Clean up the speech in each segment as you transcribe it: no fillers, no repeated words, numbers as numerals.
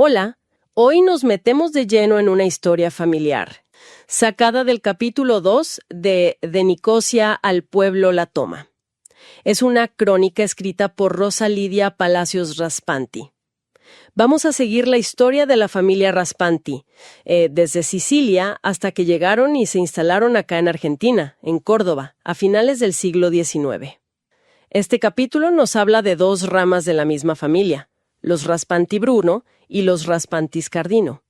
Hola, hoy nos metemos de lleno en una historia familiar, sacada del capítulo 2 de Nicosia al pueblo la toma. Es una crónica escrita por Rosa Lidia Palacios Raspanti. Vamos a seguir la historia de la familia Raspanti, desde Sicilia hasta que llegaron y se instalaron acá en Argentina, en Córdoba, a finales del siglo XIX. Este capítulo nos habla de dos ramas de la misma familia, los Raspanti Bruno y los Raspanti Scardino.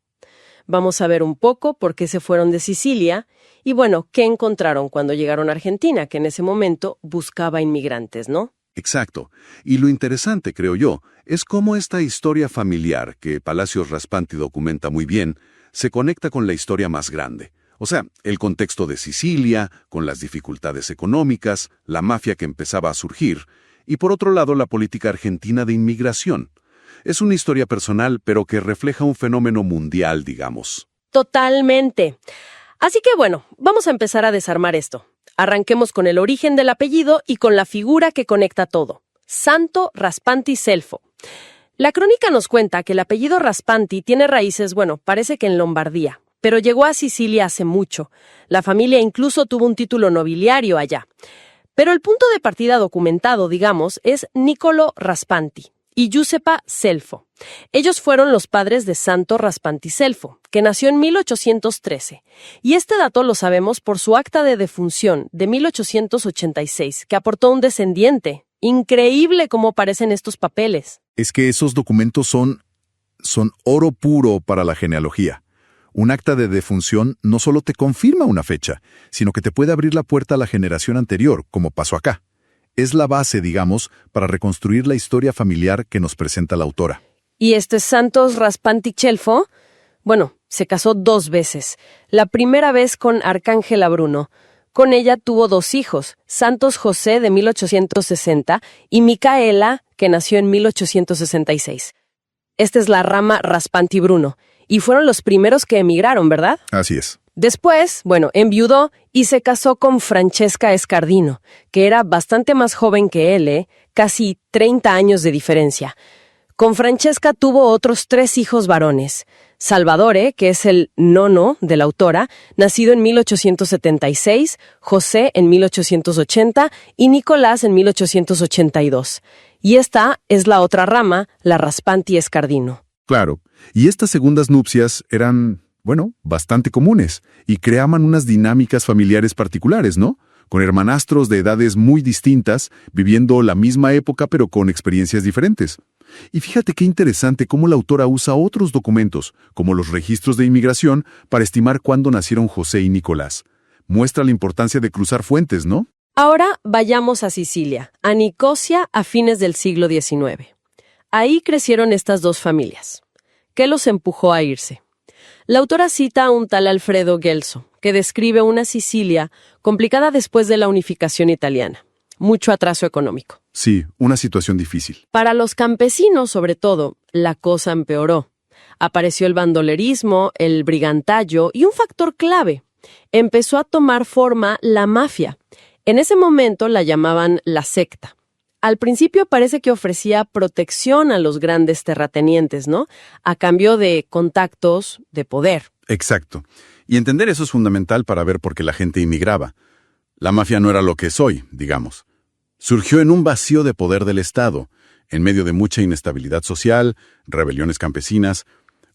Vamos a ver un poco por qué se fueron de Sicilia y, bueno, qué encontraron cuando llegaron a Argentina, que en ese momento buscaba inmigrantes, ¿no? Exacto. Y lo interesante, creo yo, es cómo esta historia familiar, que Palacios Raspanti documenta muy bien, se conecta con la historia más grande. O sea, el contexto de Sicilia, con las dificultades económicas, la mafia que empezaba a surgir, y por otro lado la política argentina de inmigración. Es una historia personal, pero que refleja un fenómeno mundial, digamos. Totalmente. Así que bueno, vamos a empezar a desarmar esto. Arranquemos con el origen del apellido y con la figura que conecta todo. Santo Raspanti Celfo. La crónica nos cuenta que el apellido Raspanti tiene raíces, parece que en Lombardía, pero llegó a Sicilia hace mucho. La familia incluso tuvo un título nobiliario allá. Pero el punto de partida documentado, digamos, es Niccolò Raspanti y Giuseppa Celfo. Ellos fueron los padres de Santo Raspanti Celfo, que nació en 1813. Y este dato lo sabemos por su acta de defunción de 1886, que aportó un descendiente. Increíble cómo aparecen estos papeles. Es que esos documentos son oro puro para la genealogía. Un acta de defunción no solo te confirma una fecha, sino que te puede abrir la puerta a la generación anterior, como pasó acá. Es la base, digamos, para reconstruir la historia familiar que nos presenta la autora. ¿Y este Santos Raspanti Celfo? Se casó 2 veces. La primera vez con Arcángela Bruno. Con ella tuvo 2 hijos, Santos José de 1860 y Micaela, que nació en 1866. Esta es la rama Raspanti Bruno. Y fueron los primeros que emigraron, ¿verdad? Así es. Después, enviudó y se casó con Francesca Scardino, que era bastante más joven que él, casi 30 años de diferencia. Con Francesca tuvo otros 3 hijos varones. Salvadore, que es el nono de la autora, nacido en 1876, José en 1880 y Nicolás en 1882. Y esta es la otra rama, la Raspanti Scardino. Claro, y estas segundas nupcias eran, bastante comunes y creaban unas dinámicas familiares particulares, ¿no? Con hermanastros de edades muy distintas, viviendo la misma época pero con experiencias diferentes. Y fíjate qué interesante cómo la autora usa otros documentos, como los registros de inmigración, para estimar cuándo nacieron José y Nicolás. Muestra la importancia de cruzar fuentes, ¿no? Ahora vayamos a Sicilia, a Nicosia a fines del siglo XIX. Ahí crecieron estas 2 familias. ¿Qué los empujó a irse? La autora cita a un tal Alfredo Gelso, que describe una Sicilia complicada después de la unificación italiana. Mucho atraso económico. Sí, una situación difícil. Para los campesinos, sobre todo, la cosa empeoró. Apareció el bandolerismo, el brigantajo y un factor clave. Empezó a tomar forma la mafia. En ese momento la llamaban la secta. Al principio parece que ofrecía protección a los grandes terratenientes, ¿no? A cambio de contactos, de poder. Exacto. Y entender eso es fundamental para ver por qué la gente inmigraba. La mafia no era lo que es hoy, digamos. Surgió en un vacío de poder del Estado, en medio de mucha inestabilidad social, rebeliones campesinas.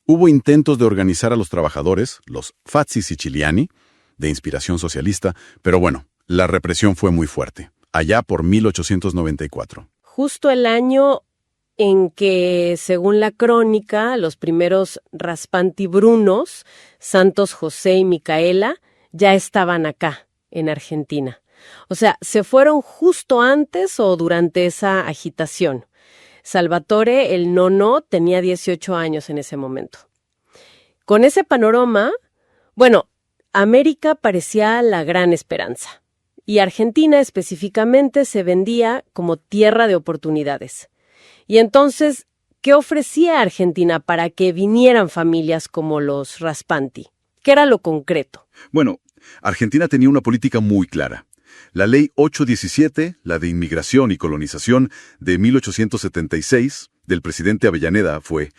Hubo intentos de organizar a los trabajadores, los Fazi Siciliani, de inspiración socialista, pero la represión fue muy fuerte. Allá por 1894. Justo el año en que, según la crónica, los primeros Raspanti Brunos, Santos José y Micaela, ya estaban acá, en Argentina. O sea, se fueron justo antes o durante esa agitación. Salvatore, el nono, tenía 18 años en ese momento. Con ese panorama, América parecía la gran esperanza. Y Argentina específicamente se vendía como tierra de oportunidades. Y entonces, ¿qué ofrecía Argentina para que vinieran familias como los Raspanti? ¿Qué era lo concreto? Argentina tenía una política muy clara. La Ley 817, la de Inmigración y Colonización de 1876, del presidente Avellaneda, fue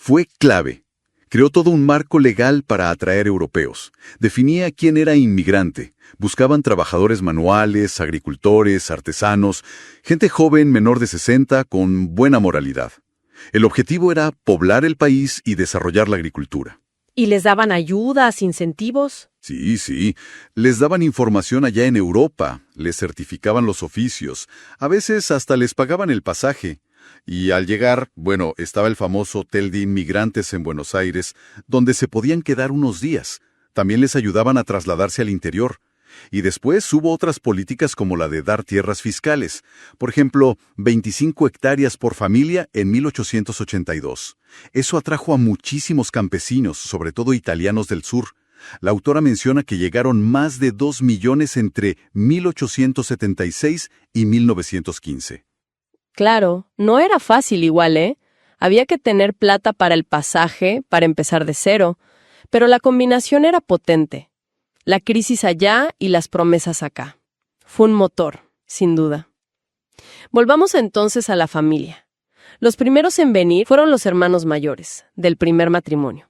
Fue clave. Creó todo un marco legal para atraer europeos. Definía quién era inmigrante. Buscaban trabajadores manuales, agricultores, artesanos, gente joven menor de 60 con buena moralidad. El objetivo era poblar el país y desarrollar la agricultura. ¿Y les daban ayudas, incentivos? Sí, sí. Les daban información allá en Europa, les certificaban los oficios, a veces hasta les pagaban el pasaje. Y al llegar, bueno, estaba el famoso Hotel de Inmigrantes en Buenos Aires, donde se podían quedar unos días. También les ayudaban a trasladarse al interior. Y después hubo otras políticas como la de dar tierras fiscales. Por ejemplo, 25 hectáreas por familia en 1882. Eso atrajo a muchísimos campesinos, sobre todo italianos del sur. La autora menciona que llegaron más de 2 millones entre 1876 y 1915. Claro, no era fácil igual, ¿eh? Había que tener plata para el pasaje, para empezar de cero, pero la combinación era potente. La crisis allá y las promesas acá. Fue un motor, sin duda. Volvamos entonces a la familia. Los primeros en venir fueron los hermanos mayores, del primer matrimonio,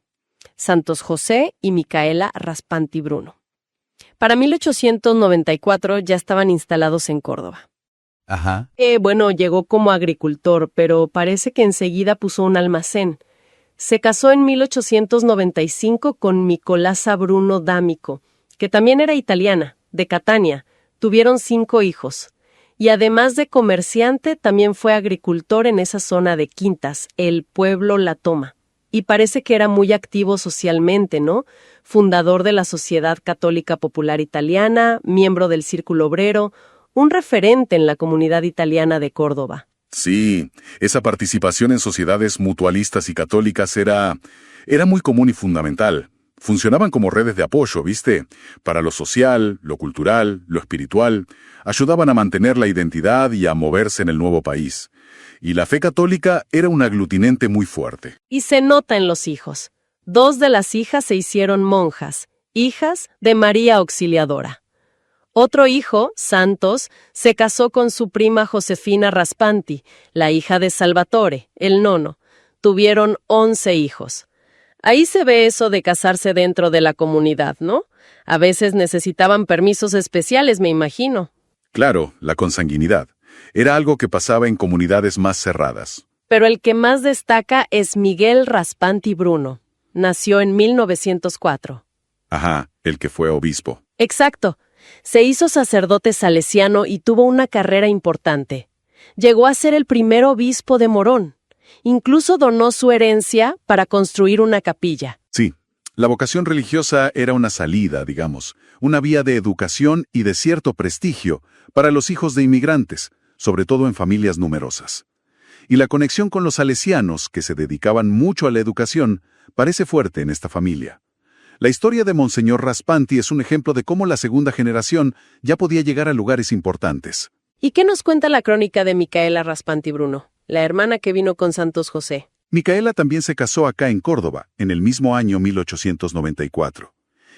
Santos José y Micaela Raspanti Bruno. Para 1894 ya estaban instalados en Córdoba. Ajá. Bueno, llegó como agricultor, pero parece que enseguida puso un almacén. Se casó en 1895 con Nicolasa Bruno D'Amico, que también era italiana, de Catania. Tuvieron 5 hijos. Y además de comerciante, también fue agricultor en esa zona de Quintas, el pueblo La Toma. Y parece que era muy activo socialmente, ¿no? Fundador de la Sociedad Católica Popular Italiana, miembro del Círculo Obrero, un referente en la comunidad italiana de Córdoba. Sí, esa participación en sociedades mutualistas y católicas era muy común y fundamental. Funcionaban como redes de apoyo, ¿viste? Para lo social, lo cultural, lo espiritual. Ayudaban a mantener la identidad y a moverse en el nuevo país. Y la fe católica era un aglutinante muy fuerte. Y se nota en los hijos. 2 de las hijas se hicieron monjas, hijas de María Auxiliadora. Otro hijo, Santos, se casó con su prima Josefina Raspanti, la hija de Salvatore, el nono. Tuvieron 11 hijos. Ahí se ve eso de casarse dentro de la comunidad, ¿no? A veces necesitaban permisos especiales, me imagino. Claro, la consanguinidad. Era algo que pasaba en comunidades más cerradas. Pero el que más destaca es Miguel Raspanti Bruno. Nació en 1904. Ajá, el que fue obispo. Exacto. Se hizo sacerdote salesiano y tuvo una carrera importante. Llegó a ser el primer obispo de Morón. Incluso donó su herencia para construir una capilla. Sí, la vocación religiosa era una salida, digamos, una vía de educación y de cierto prestigio para los hijos de inmigrantes, sobre todo en familias numerosas. Y la conexión con los salesianos, que se dedicaban mucho a la educación, parece fuerte en esta familia. La historia de Monseñor Raspanti es un ejemplo de cómo la segunda generación ya podía llegar a lugares importantes. ¿Y qué nos cuenta la crónica de Micaela Raspanti Bruno, la hermana que vino con Santos José? Micaela también se casó acá en Córdoba, en el mismo año 1894.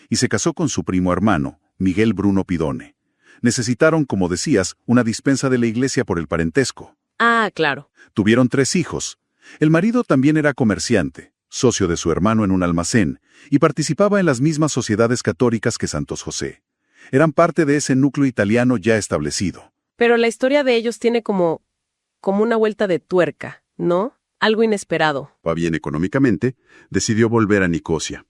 Y se casó con su primo hermano, Miguel Bruno Pidone. Necesitaron, como decías, una dispensa de la iglesia por el parentesco. Ah, claro. Tuvieron 3 hijos. El marido también era comerciante, socio de su hermano en un almacén, y participaba en las mismas sociedades católicas que Santos José. Eran parte de ese núcleo italiano ya establecido. Pero la historia de ellos tiene como una vuelta de tuerca, ¿no? Algo inesperado. Va bien económicamente, decidió volver a Nicosia.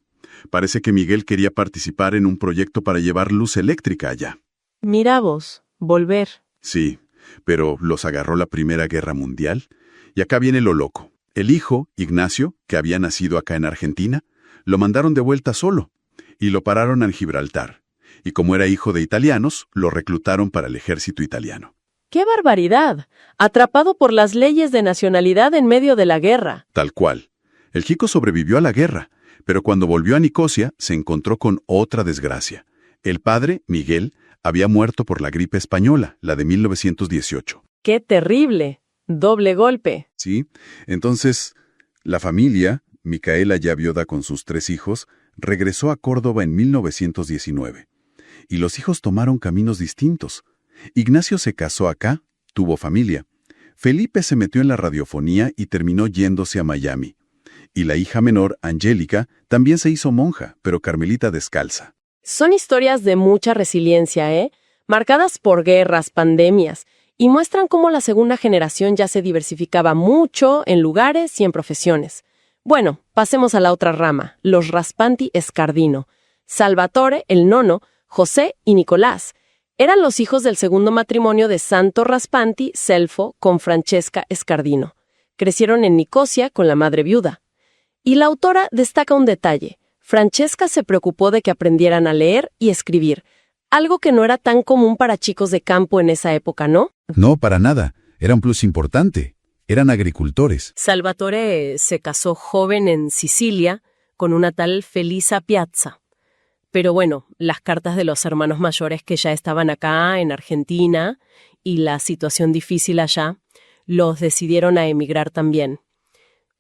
Parece que Miguel quería participar en un proyecto para llevar luz eléctrica allá. Mira vos, volver. Sí, pero los agarró la Primera Guerra Mundial. Y acá viene lo loco. El hijo, Ignacio, que había nacido acá en Argentina, lo mandaron de vuelta solo y lo pararon en Gibraltar. Y como era hijo de italianos, lo reclutaron para el ejército italiano. ¡Qué barbaridad! Atrapado por las leyes de nacionalidad en medio de la guerra. Tal cual. El chico sobrevivió a la guerra, pero cuando volvió a Nicosia se encontró con otra desgracia. El padre, Miguel, había muerto por la gripe española, la de 1918. ¡Qué terrible! Doble golpe. Sí, entonces la familia, Micaela ya viuda con sus 3 hijos, regresó a Córdoba en 1919. Y los hijos tomaron caminos distintos. Ignacio se casó acá, tuvo familia. Felipe se metió en la radiofonía y terminó yéndose a Miami. y la hija menor, Angélica, también se hizo monja, pero carmelita descalza. Son historias de mucha resiliencia, marcadas por guerras, pandemias, y muestran cómo la segunda generación ya se diversificaba mucho en lugares y en profesiones. Bueno, pasemos a la otra rama, los Raspanti Scardino. Salvatore, el nono, José y Nicolás eran los hijos del segundo matrimonio de Santo Raspanti Selfo con Francesca Scardino. Crecieron en Nicosia con la madre viuda. Y la autora destaca un detalle. Francesca se preocupó de que aprendieran a leer y escribir, algo que no era tan común para chicos de campo en esa época, ¿no? No, para nada. Era un plus importante. Eran agricultores. Salvatore se casó joven en Sicilia con una tal Felisa Piazza. Pero bueno, las cartas de los hermanos mayores que ya estaban acá en Argentina y la situación difícil allá, los decidieron a emigrar también.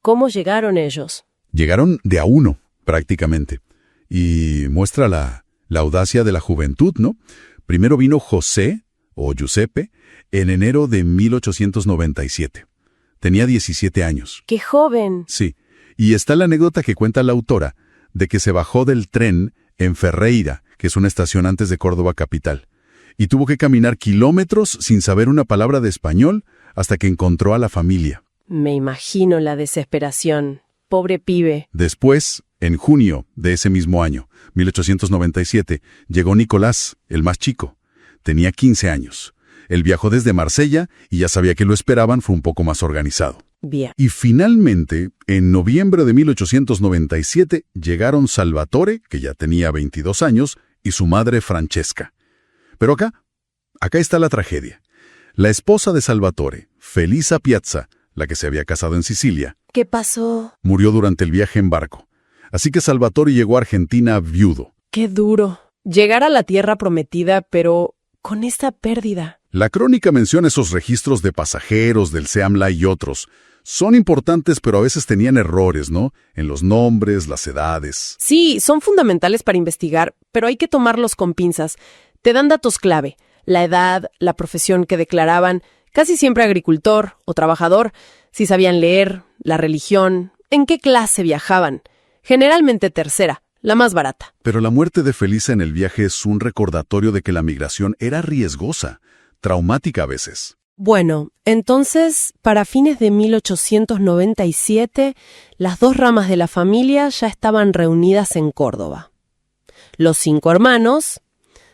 ¿Cómo llegaron ellos? Llegaron de a uno, prácticamente. Y muestra la audacia de la juventud, ¿no? Primero vino José, o Giuseppe, en enero de 1897. Tenía 17 años. ¡Qué joven! Sí, y está la anécdota que cuenta la autora de que se bajó del tren en Ferreira, que es una estación antes de Córdoba capital, y tuvo que caminar kilómetros sin saber una palabra de español hasta que encontró a la familia. Me imagino la desesperación. Pobre pibe. Después, en junio de ese mismo año, 1897, llegó Nicolás, el más chico. Tenía 15 años. Él viajó desde Marsella y ya sabía que lo esperaban, fue un poco más organizado. Bien. Y finalmente, en noviembre de 1897, llegaron Salvatore, que ya tenía 22 años, y su madre Francesca. Pero acá está la tragedia. La esposa de Salvatore, Felisa Piazza, la que se había casado en Sicilia, ¿Qué pasó? murió durante el viaje en barco. Así que Salvatore llegó a Argentina viudo. ¡Qué duro! Llegar a la tierra prometida, pero con esta pérdida. La crónica menciona esos registros de pasajeros del Seamla y otros. Son importantes, pero a veces tenían errores, ¿no? En los nombres, las edades. Sí, son fundamentales para investigar, pero hay que tomarlos con pinzas. Te dan datos clave. La edad, la profesión que declaraban, casi siempre agricultor o trabajador, si sabían leer, la religión, en qué clase viajaban. Generalmente tercera, la más barata. Pero la muerte de Felisa en el viaje es un recordatorio de que la migración era riesgosa, traumática a veces. Bueno, entonces, para fines de 1897, las dos ramas de la familia ya estaban reunidas en Córdoba. Los 5 hermanos,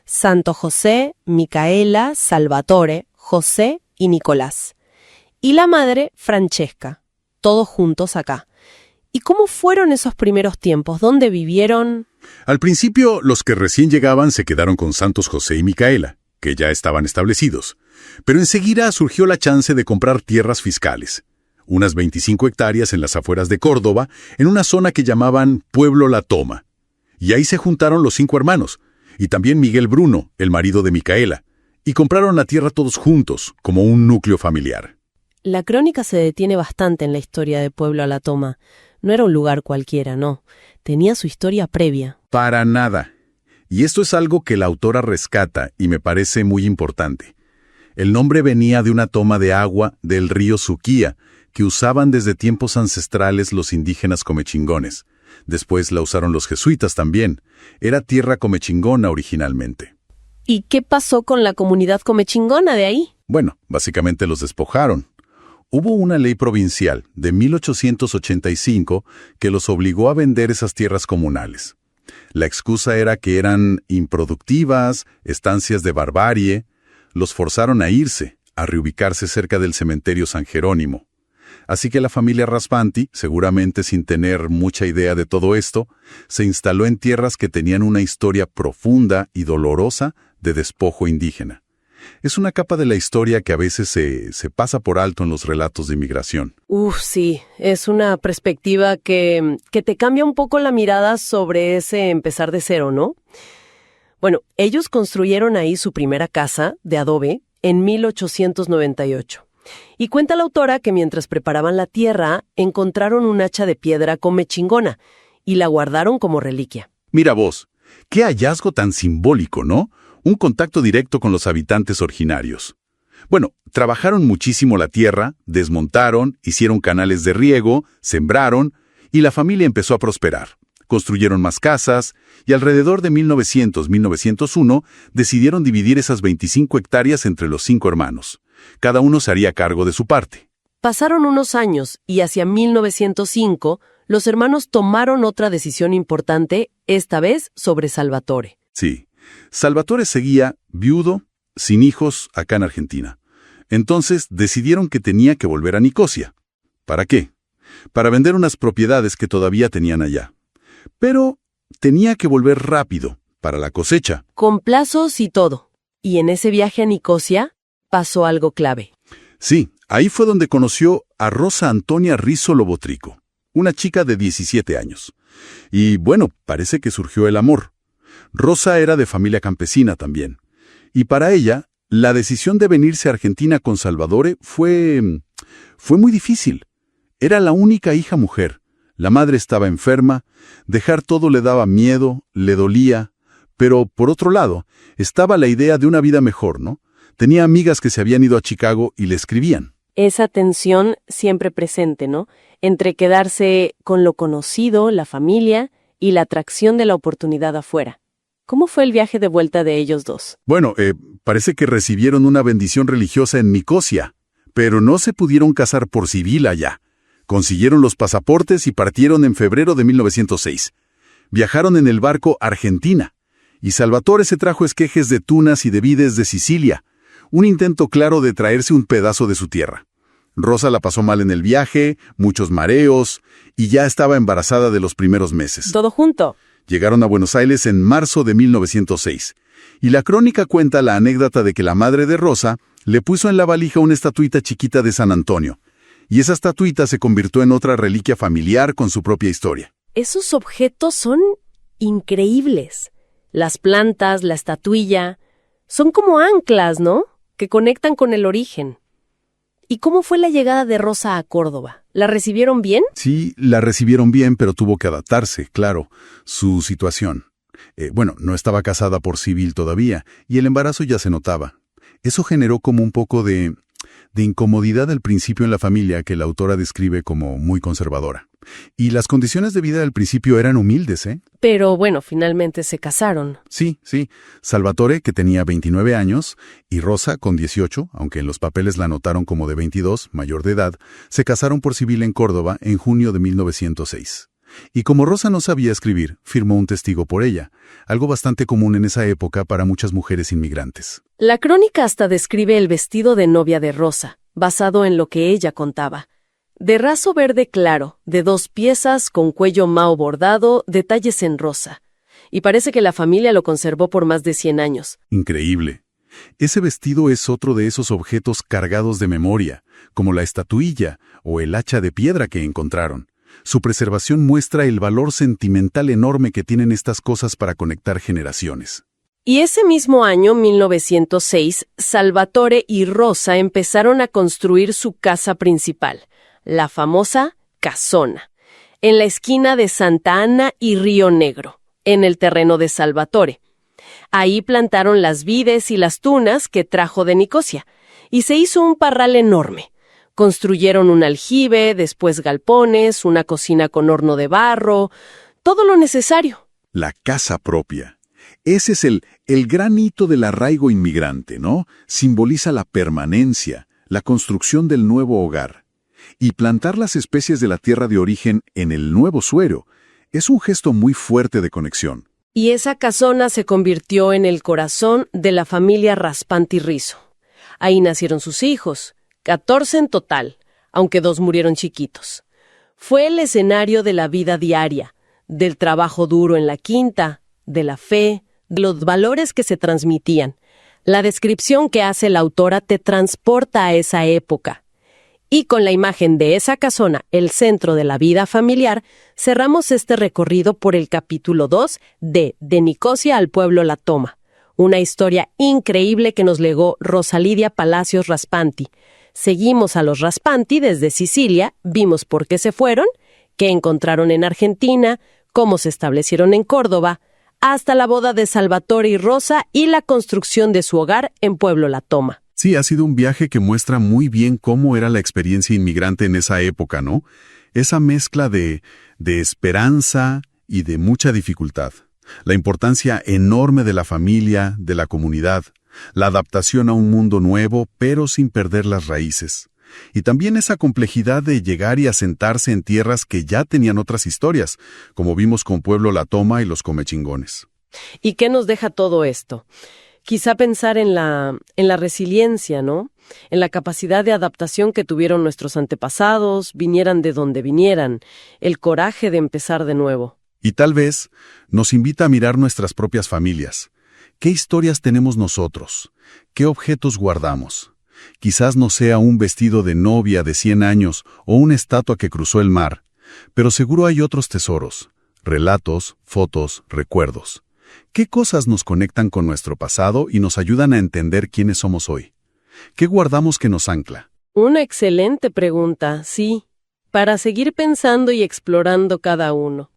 Santo José, Micaela, Salvatore, José y Nicolás. Y la madre, Francesca, todos juntos acá. ¿Y cómo fueron esos primeros tiempos? ¿Dónde vivieron? Al principio, los que recién llegaban se quedaron con Santos José y Micaela, que ya estaban establecidos. Pero enseguida surgió la chance de comprar tierras fiscales, unas 25 hectáreas en las afueras de Córdoba, en una zona que llamaban Pueblo La Toma. Y ahí se juntaron los 5 hermanos, y también Miguel Bruno, el marido de Micaela, y compraron la tierra todos juntos, como un núcleo familiar. La crónica se detiene bastante en la historia de Pueblo La Toma. No era un lugar cualquiera, no. Tenía su historia previa. Para nada. Y esto es algo que la autora rescata y me parece muy importante. El nombre venía de una toma de agua del río Suquía, que usaban desde tiempos ancestrales los indígenas comechingones. Después la usaron los jesuitas también. Era tierra comechingona originalmente. ¿Y qué pasó con la comunidad comechingona de ahí? Bueno, básicamente los despojaron. Hubo una ley provincial de 1885 que los obligó a vender esas tierras comunales. La excusa era que eran improductivas, estancias de barbarie. Los forzaron a irse, a reubicarse cerca del cementerio San Jerónimo. Así que la familia Raspanti, seguramente sin tener mucha idea de todo esto, se instaló en tierras que tenían una historia profunda y dolorosa de despojo indígena. Es una capa de la historia que a veces se pasa por alto en los relatos de inmigración. Sí, es una perspectiva que te cambia un poco la mirada sobre ese empezar de cero, ¿no? Bueno, ellos construyeron ahí su primera casa de adobe en 1898. Y cuenta la autora que mientras preparaban la tierra, encontraron un hacha de piedra comechingona y la guardaron como reliquia. Mira vos, qué hallazgo tan simbólico, ¿no? Un contacto directo con los habitantes originarios. Bueno, trabajaron muchísimo la tierra, desmontaron, hicieron canales de riego, sembraron y la familia empezó a prosperar. Construyeron más casas y alrededor de 1900-1901 decidieron dividir esas 25 hectáreas entre los 5 hermanos. Cada uno se haría cargo de su parte. Pasaron unos años y hacia 1905 los hermanos tomaron otra decisión importante, esta vez sobre Salvatore. Sí, Salvatore seguía viudo, sin hijos, acá en Argentina. Entonces decidieron que tenía que volver a Nicosia. ¿Para qué? Para vender unas propiedades que todavía tenían allá. Pero tenía que volver rápido, para la cosecha. Con plazos y todo. Y en ese viaje a Nicosia pasó algo clave. Sí, ahí fue donde conoció a Rosa Antonia Rizzo Lobotrico, una chica de 17 años. Y bueno, parece que surgió el amor. Rosa era de familia campesina también. Y para ella, la decisión de venirse a Argentina con Salvatore fue muy difícil. Era la única hija mujer. La madre estaba enferma, dejar todo le daba miedo, le dolía, pero por otro lado, estaba la idea de una vida mejor, ¿no? Tenía amigas que se habían ido a Chicago y le escribían. Esa tensión siempre presente, ¿no? Entre quedarse con lo conocido, la familia, y la atracción de la oportunidad afuera. ¿Cómo fue el viaje de vuelta de ellos dos? Bueno, parece que recibieron una bendición religiosa en Nicosia, pero no se pudieron casar por civil allá. Consiguieron los pasaportes y partieron en febrero de 1906. Viajaron en el barco Argentina, y Salvatore se trajo esquejes de tunas y de vides de Sicilia, un intento claro de traerse un pedazo de su tierra. Rosa la pasó mal en el viaje, muchos mareos, y ya estaba embarazada de los primeros meses. Todo junto. Llegaron a Buenos Aires en marzo de 1906, y la crónica cuenta la anécdota de que la madre de Rosa le puso en la valija una estatuita chiquita de San Antonio, y esa estatuita se convirtió en otra reliquia familiar con su propia historia. Esos objetos son increíbles. Las plantas, la estatuilla, son como anclas, ¿no? Que conectan con el origen. ¿Y cómo fue la llegada de Rosa a Córdoba? ¿La recibieron bien? Sí, la recibieron bien, pero tuvo que adaptarse, claro, su situación. No estaba casada por civil todavía, y el embarazo ya se notaba. Eso generó como un poco de incomodidad al principio en la familia, que la autora describe como muy conservadora. Y las condiciones de vida al principio eran humildes, ¿eh? Pero bueno, finalmente se casaron. Sí. Salvatore, que tenía 29 años, y Rosa, con 18, aunque en los papeles la anotaron como de 22, mayor de edad, se casaron por civil en Córdoba en junio de 1906. Y como Rosa no sabía escribir, firmó un testigo por ella, algo bastante común en esa época para muchas mujeres inmigrantes. La crónica hasta describe el vestido de novia de Rosa, basado en lo que ella contaba. De raso verde claro, de 2 piezas, con cuello mao bordado, detalles en rosa. Y parece que la familia lo conservó por más de 100 años. Increíble. Ese vestido es otro de esos objetos cargados de memoria, como la estatuilla o el hacha de piedra que encontraron. Su preservación muestra el valor sentimental enorme que tienen estas cosas para conectar generaciones. Y ese mismo año, 1906, Salvatore y Rosa empezaron a construir su casa principal, la famosa Casona, en la esquina de Santa Ana y Río Negro, en el terreno de Salvatore. Ahí plantaron las vides y las tunas que trajo de Nicosia, y se hizo un parral enorme. Construyeron un aljibe, después galpones, una cocina con horno de barro, todo lo necesario. La casa propia. Ese es el gran hito del arraigo inmigrante, ¿no? Simboliza la permanencia, la construcción del nuevo hogar. Y plantar las especies de la tierra de origen en el nuevo suelo es un gesto muy fuerte de conexión. Y esa casona se convirtió en el corazón de la familia Raspanti Rizzo. Ahí nacieron sus hijos, 14 en total, aunque 2 murieron chiquitos. Fue el escenario de la vida diaria, del trabajo duro en la quinta, de la fe, de los valores que se transmitían. La descripción que hace la autora te transporta a esa época. Y con la imagen de esa casona, el centro de la vida familiar, cerramos este recorrido por el capítulo 2 de Nicosia al pueblo la toma. Una historia increíble que nos legó Rosa Lidia Palacios Raspanti. Seguimos a los Raspanti desde Sicilia, vimos por qué se fueron, qué encontraron en Argentina, cómo se establecieron en Córdoba, hasta la boda de Salvatore y Rosa y la construcción de su hogar en Pueblo La Toma. Sí, ha sido un viaje que muestra muy bien cómo era la experiencia inmigrante en esa época, ¿no? Esa mezcla de de esperanza y de mucha dificultad. La importancia enorme de la familia, de la comunidad, la adaptación a un mundo nuevo, pero sin perder las raíces. Y también esa complejidad de llegar y asentarse en tierras que ya tenían otras historias, como vimos con Pueblo La Toma y los Comechingones. ¿Y qué nos deja todo esto? Quizá pensar en la resiliencia, ¿no? En la capacidad de adaptación que tuvieron nuestros antepasados, vinieran de donde vinieran, el coraje de empezar de nuevo. Y tal vez nos invita a mirar nuestras propias familias. ¿Qué historias tenemos nosotros? ¿Qué objetos guardamos? Quizás no sea un vestido de novia de 100 años o una estatua que cruzó el mar, pero seguro hay otros tesoros, relatos, fotos, recuerdos. ¿Qué cosas nos conectan con nuestro pasado y nos ayudan a entender quiénes somos hoy? ¿Qué guardamos que nos ancla? Una excelente pregunta, sí, para seguir pensando y explorando cada uno.